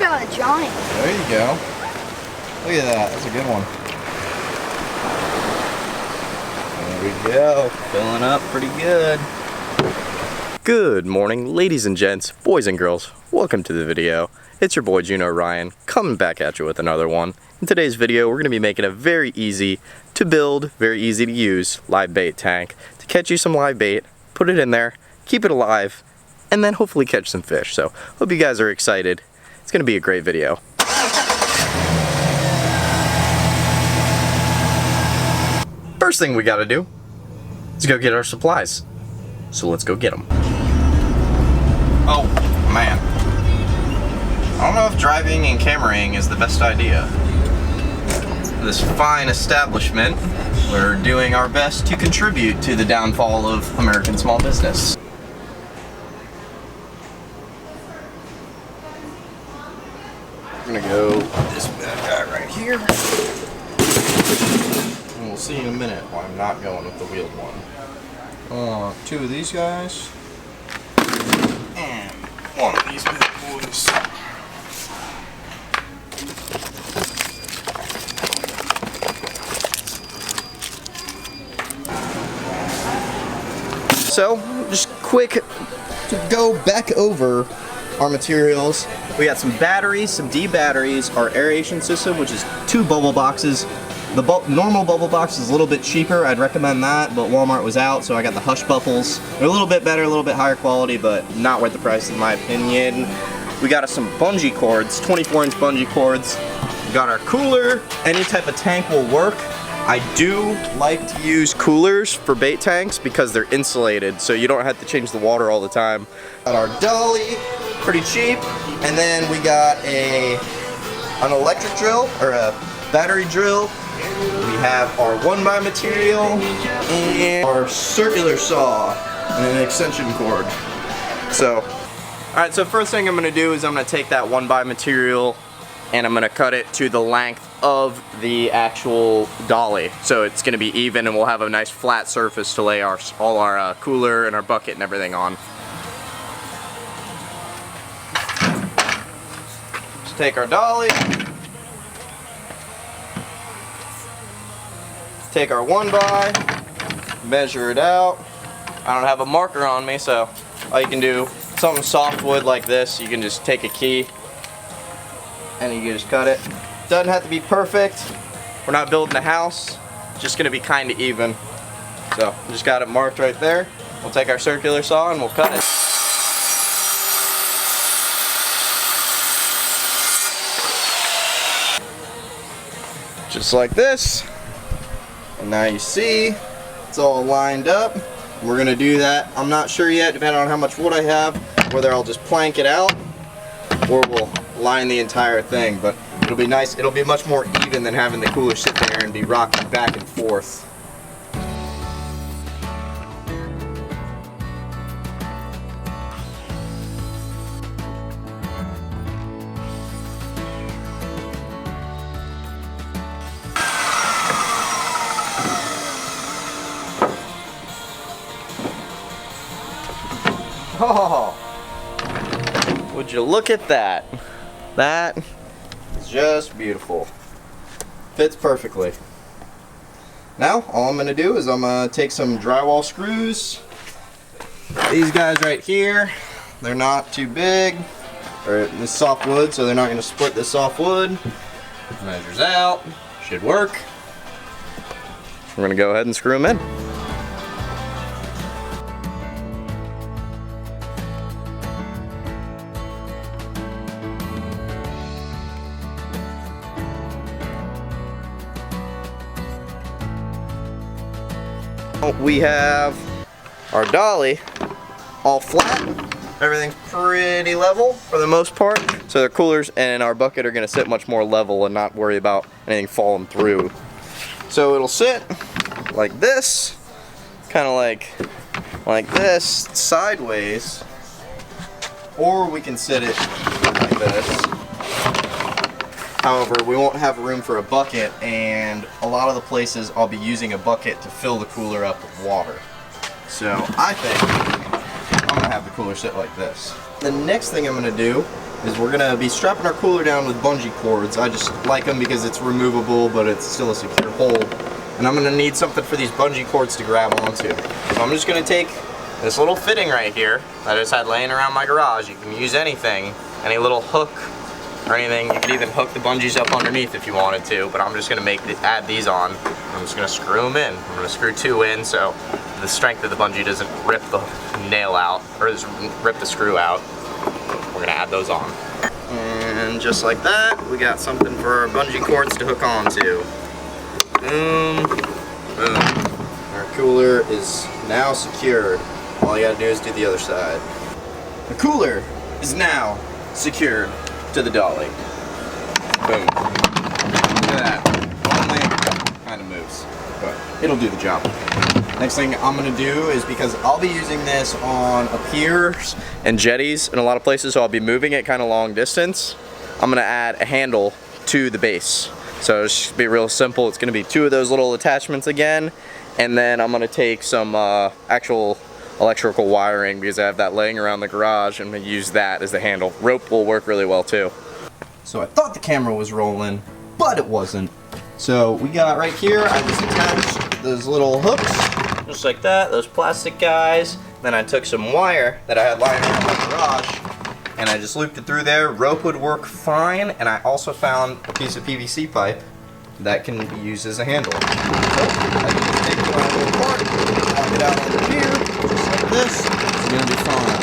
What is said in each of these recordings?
about a giant. There you go. Look at that. That's a good one. There we go. Filling up pretty good. Good morning, ladies and gents, boys and girls. Welcome to the video. It's your boy Juno Ryan, coming back at you with another one. In today's video, we're going to be making a very easy to build, very easy to use live bait tank to catch you some live bait, put it in there, keep it alive, and then hopefully catch some fish. So, hope you guys are excited. It's going to be a great video. First thing we got to do is go get our supplies. So let's go get them. Oh, man. I don't know if driving and cameraing is the best idea. This fine establishment, we're doing our best to contribute to the downfall of American small business. We're gonna go with this bad guy right here. And we'll see in a minute why I'm not going with the wheeled one. Two of these guys. And one of these big boys. So, just quick to go back over our materials. We got some batteries, some D batteries, our aeration system, which is 2 bubble boxes. The normal bubble box is a little bit cheaper. I'd recommend that, but Walmart was out, so I got the Hush Bubbles. They're a little bit better, a little bit higher quality, but not worth the price in my opinion. We got us some bungee cords, 24-inch bungee cords. We got our cooler. Any type of tank will work. I do like to use coolers for bait tanks because they're insulated, so you don't have to change the water all the time. Got our dolly, pretty cheap, and then we got an electric drill, or a battery drill. We have our 1x material and our circular saw and an extension cord. So, alright, so first thing I'm going to do is I'm going to take that 1x material and I'm going to cut it to the length of the actual dolly. So it's going to be even and we'll have a nice flat surface to lay all our cooler and our bucket and everything on. Just take our dolly. Take our 1x, measure it out. I don't have a marker on me, so all you can do, something softwood like this, you can just take a key and you can just cut it. Doesn't have to be perfect. We're not building a house, it's just gonna be kind of even. So, just got it marked right there. We'll take our circular saw and we'll cut it. Just like this. And now you see, it's all lined up. We're gonna do that. I'm not sure yet, depending on how much wood I have, whether I'll just plank it out or we'll line the entire thing. But it'll be nice, it'll be much more even than having the cooler sit there and be rocking back and forth. Oh, would you look at that? That is just beautiful. Fits perfectly. Now, all I'm going to do is I'm going to take some drywall screws. These guys right here, they're not too big. Or this soft wood, so they're not going to split this soft wood. Measures out. Should work. We're going to go ahead and screw them in. We have our dolly all flat. Everything's pretty level for the most part. So the coolers and our bucket are going to sit much more level and not worry about anything falling through. So it'll sit like this, kind of like this, sideways, or we can sit it like this. However, we won't have room for a bucket, and a lot of the places I'll be using a bucket to fill the cooler up with water. So I think I'm gonna have the cooler sit like this. The next thing I'm gonna do is we're gonna be strapping our cooler down with bungee cords. I just like them because it's removable, but it's still a secure hold. And I'm gonna need something for these bungee cords to grab onto. So I'm just gonna take this little fitting right here that I just had laying around my garage. You can use anything, any little hook or anything. You could even hook the bungees up underneath if you wanted to, but I'm just gonna add these on. I'm just gonna screw them in. I'm gonna screw 2 in so the strength of the bungee doesn't rip the nail out, or just rip the screw out. We're gonna add those on. And just like that, we got something for our bungee cords to hook onto. Boom, boom. Our cooler is now secured. All you gotta do is do the other side. The cooler is now secured to the dolly. Boom. Look at that. Only kind of moves, but it'll do the job. Next thing I'm gonna do is, because I'll be using this on piers and jetties in a lot of places, so I'll be moving it kind of long distance. I'm gonna add a handle to the base. So it should be real simple. It's gonna be 2 of those little attachments again, and then I'm gonna take some actual electrical wiring, because I have that laying around the garage, and I'm gonna use that as the handle. Rope will work really well too. So I thought the camera was rolling, but it wasn't. So we got right here, I just attached those little hooks, just like that, those plastic guys. Then I took some wire that I had lying around my garage, and I just looped it through there. Rope would work fine, and I also found a piece of PVC pipe that can be used as a handle. So I can just take it on little part, lock it out over here, just like this. It's gonna be fine.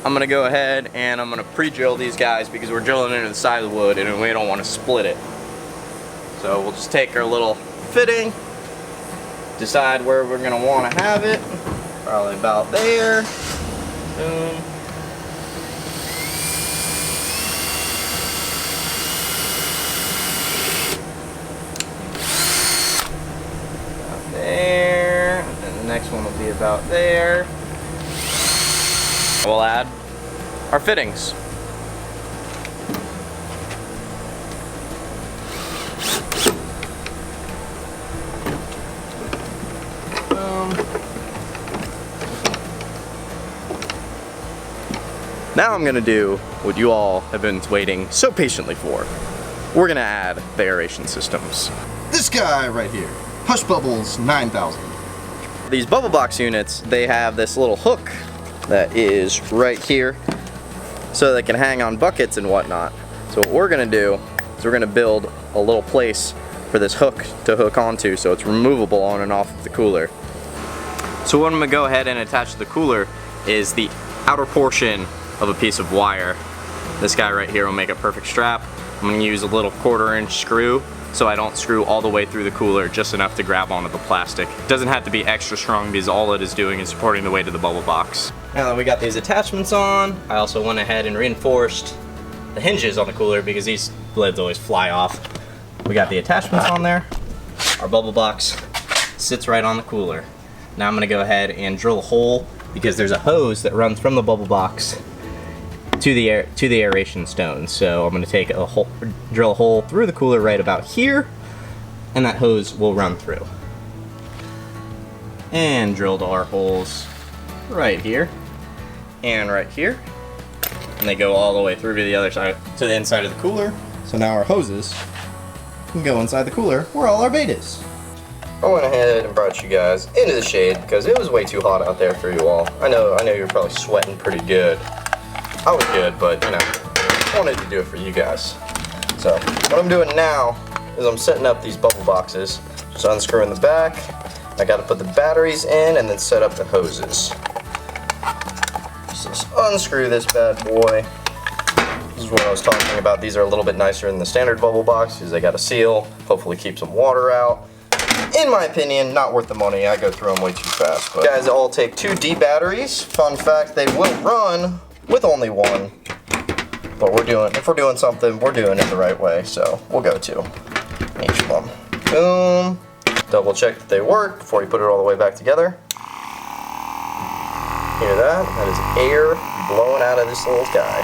I'm gonna go ahead and I'm gonna pre-drill these guys, because we're drilling into the side of the wood and we don't want to split it. So we'll just take our little fitting, decide where we're gonna want to have it. Probably about there. Boom. About there. And then the next one will be about there. We'll add our fittings. Now I'm gonna do what you all have been waiting so patiently for. We're gonna add the aeration systems. This guy right here, Hush Bubbles 9000. These bubble box units, they have this little hook that is right here, so they can hang on buckets and whatnot. So what we're gonna do is we're gonna build a little place for this hook to hook onto, so it's removable on and off of the cooler. So what I'm gonna go ahead and attach to the cooler is the outer portion of a piece of wire. This guy right here will make a perfect strap. I'm gonna use a little 1/4-inch screw, so I don't screw all the way through the cooler, just enough to grab onto the plastic. It doesn't have to be extra strong, because all it is doing is supporting the weight of the bubble box. Now that we got these attachments on, I also went ahead and reinforced the hinges on the cooler, because these lids always fly off. We got the attachments on there. Our bubble box sits right on the cooler. Now I'm gonna go ahead and drill a hole, because there's a hose that runs from the bubble box to the aeration stone. So I'm going to take a hole, drill a hole through the cooler right about here, and that hose will run through. And drilled our holes right here and right here, and they go all the way through to the other side, to the inside of the cooler. So now our hoses can go inside the cooler where all our bait is. I went ahead and brought you guys into the shade because it was way too hot out there for you all. I know you're probably sweating pretty good. I was good, but you know, I wanted to do it for you guys. So what I'm doing now is I'm setting up these bubble boxes. Just unscrewing the back. I got to put the batteries in and then set up the hoses. Just unscrew this bad boy. This is what I was talking about. These are a little bit nicer than the standard bubble box because they got a seal. Hopefully keep some water out. In my opinion, not worth the money. I go through them way too fast. But guys, all take 2 D batteries. Fun fact, they will run with only 1. But if we're doing something, we're doing it the right way. So we'll go 2 each one. Boom. Double check that they work before you put it all the way back together. Hear that? That is air blowing out of this little guy.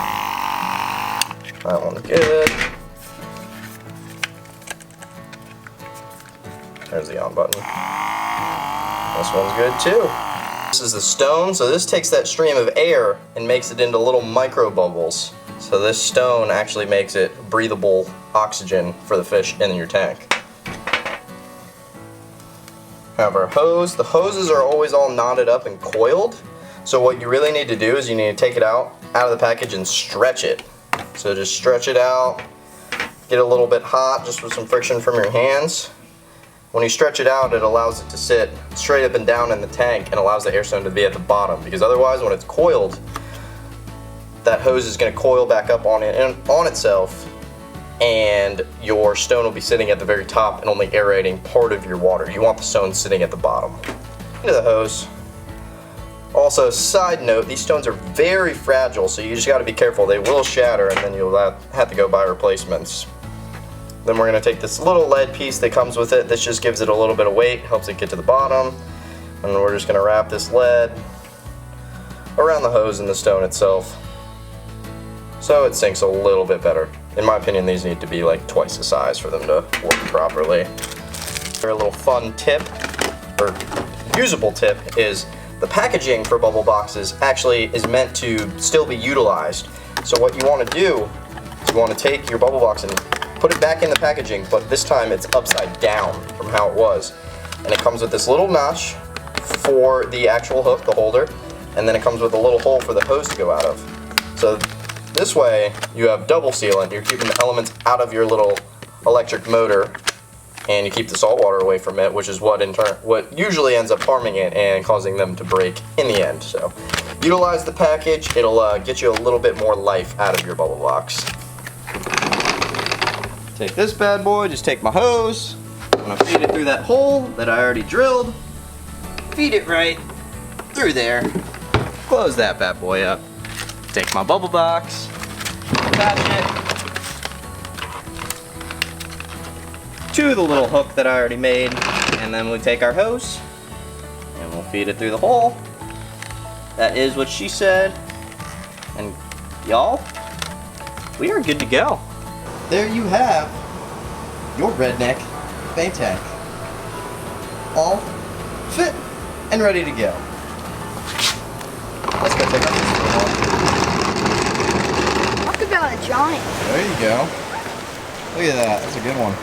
That one's good. There's the on button. This one's good too. This is the stone, so this takes that stream of air and makes it into little micro bubbles. So this stone actually makes it breathable oxygen for the fish in your tank. Have our hose. The hoses are always all knotted up and coiled. So what you really need to do is you need to take it out of the package and stretch it. So just stretch it out, get a little bit hot just with some friction from your hands. When you stretch it out, it allows it to sit straight up and down in the tank and allows the air stone to be at the bottom, because otherwise when it's coiled, that hose is going to coil back up on itself, and your stone will be sitting at the very top and only aerating part of your water. You want the stone sitting at the bottom. Into the hose. Also, side note, these stones are very fragile, so you just got to be careful. They will shatter and then you'll have to go buy replacements. Then we're going to take this little lead piece that comes with it. This just gives it a little bit of weight, helps it get to the bottom. And we're just going to wrap this lead around the hose and the stone itself, so it sinks a little bit better. In my opinion, these need to be like twice the size for them to work properly. A little fun tip, or usable tip, is the packaging for bubble boxes actually is meant to still be utilized. So what you want to do is you want to take your bubble box and put it back in the packaging, but this time it's upside down from how it was. And it comes with this little notch for the actual hook, the holder, and then it comes with a little hole for the hose to go out of. So this way you have double sealant. You're keeping the elements out of your little electric motor, and you keep the salt water away from it, which is what usually ends up harming it and causing them to break in the end. So utilize the package. It'll get you a little bit more life out of your bubble box. Take this bad boy, just take my hose. I'm gonna feed it through that hole that I already drilled. Feed it right through there. Close that bad boy up. Take my bubble box, attach it to the little hook that I already made, and then we take our hose and we'll feed it through the hole. That is what she said. And y'all, we are good to go. There you have your redneck bait tank, all fit and ready to go. Let's go take our fish for a walk. Talk about a giant. There you go. Look at that. That's a good one.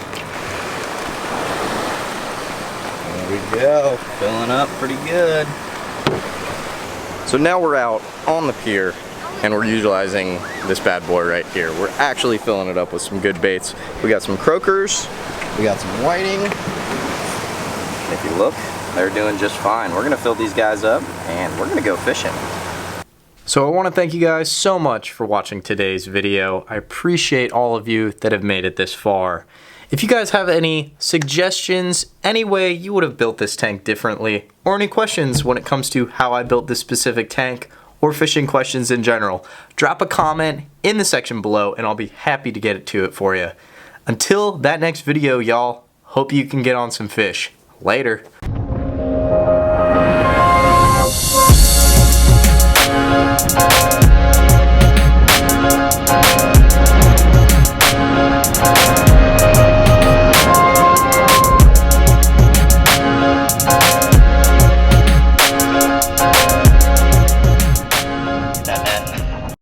There we go. Filling up pretty good. So now we're out on the pier and we're utilizing this bad boy right here. We're actually filling it up with some good baits. We got some croakers, we got some whiting. If you look, they're doing just fine. We're gonna fill these guys up and we're gonna go fishing. So I want to thank you guys so much for watching today's video. I appreciate all of you that have made it this far. If you guys have any suggestions, any way you would have built this tank differently, or any questions when it comes to how I built this specific tank, or fishing questions in general, drop a comment in the section below and I'll be happy to get to it for you. Until that next video, y'all, hope you can get on some fish. Later.